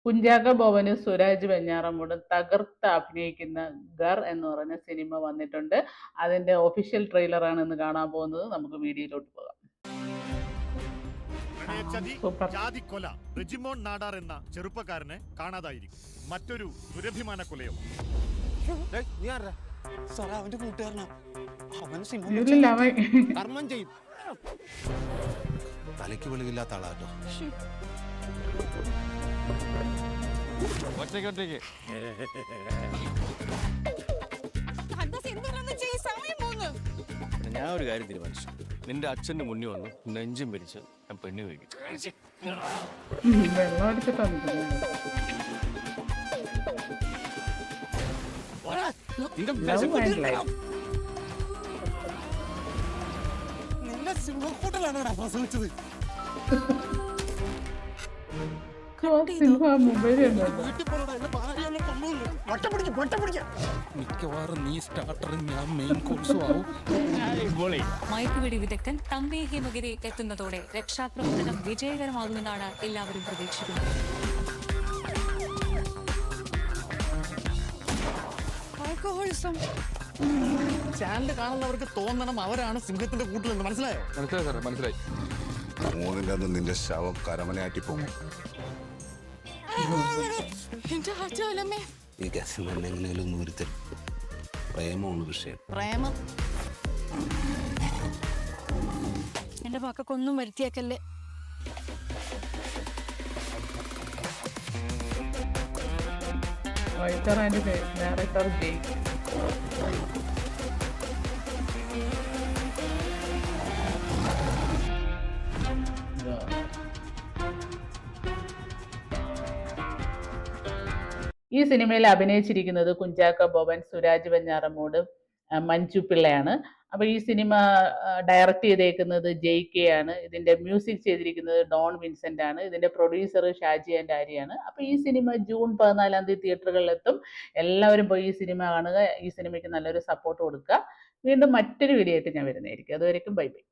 കുഞ്ചാക്കോ ബോബനും സുരാജ് വെഞ്ഞാറമൂടും തകർത്ത് അഭിനയിക്കുന്ന ഗർ എന്ന് പറഞ്ഞ സിനിമ വന്നിട്ടുണ്ട്. അതിന്റെ ഒഫീഷ്യൽ ട്രെയിലറാണ് ഇന്ന് കാണാൻ പോകുന്നത്. നമുക്ക് വീഡിയോയിലോട്ട് പോകാം. പ്രണയച്ചതി, ജാതിക്കൊല, റിജിമോൻ നാടാർ എന്ന ചെറുപ്പക്കാരനെ കാണാതായിരിക്കും. മറ്റൊരു ദുരഭിമാന കൊലയോ? അവന്റെ കൂട്ടുകാരനാ. കർമ്മം ചെയ്യും. തലയ്ക്ക് വെളിവില്ലാത്ത ആളാട്ടോ. ഒറ്റയ്ക്ക് ഞാൻ ഒരു കാര്യം തീരുമാനിച്ചു. നിന്റെ അച്ഛന്റെ മുന്നിൽ വന്നു നെഞ്ചും പിരിച്ച് ഞാൻ പെണ്ണു കഴിക്കും. നിന്നെ സിംഹക്കൂട്ടിലാണ് പ്രസവിച്ചത്. മിക്കവാറും നീ സ്റ്റാർട്ടറും ഞാൻ മെയിൻ കോഴ്സും ആവും. മയക്കുവെടി വിദഗ്ധൻ തമ്പി ഹിമഗിരി എത്തുന്നതോടെ രക്ഷാപ്രവർത്തനം വിജയകരമാകുമെന്നാണ് എല്ലാവരും പ്രതീക്ഷിക്കുന്നത്. ചാനൽ കാണുന്നവർക്ക് തോന്നണം അവരാണ് സിംഹത്തിന്റെ കൂട്ടിലെന്ന്. മനസ്സിലായോ? മനസ്സിലായി സാറേ, മനസ്സിലായി. മൂന്നിന്റെ അന്ന് നിന്റെ ശവം കരമനയാറ്റി പോകും. ഈ കേസിൽ എങ്ങനെയാലും ഒന്ന് ഒരുത്തരും പ്രേമമാണ് വിഷയം. പ്രേമം എന്റെ മക്കൾക്കൊന്നും വരുത്തിയേക്കല്ലേ. ഡയറക്ടർ ജയ്. ഈ സിനിമയിൽ അഭിനയിച്ചിരിക്കുന്നത് കുഞ്ചാക്കോ ബോബൻ, സുരാജ് വെഞ്ഞാറമൂട്, മഞ്ജു പിള്ളയാണ്. അപ്പോൾ ഈ സിനിമ ഡയറക്റ്റ് ചെയ്തേക്കുന്നത് JK ആണ്. ഇതിന്റെ മ്യൂസിക് ചെയ്തിരിക്കുന്നത് ഡോൺ വിൻസെന്റ് ആണ്. ഇതിന്റെ പ്രൊഡ്യൂസർ ഷാജി ആൻഡ് ആര്യാണ്. അപ്പോൾ ഈ സിനിമ ജൂൺ 14 തിയേറ്ററുകളിലെത്തും. എല്ലാവരും പോയി ഈ സിനിമ കാണുക. ഈ സിനിമയ്ക്ക് നല്ലൊരു സപ്പോർട്ട് കൊടുക്കുക. വീണ്ടും മറ്റൊരു വീഡിയോ ആയിട്ട് ഞാൻ വരുന്നതായിരിക്കും. അതുവരേക്കും ബൈ ബൈ.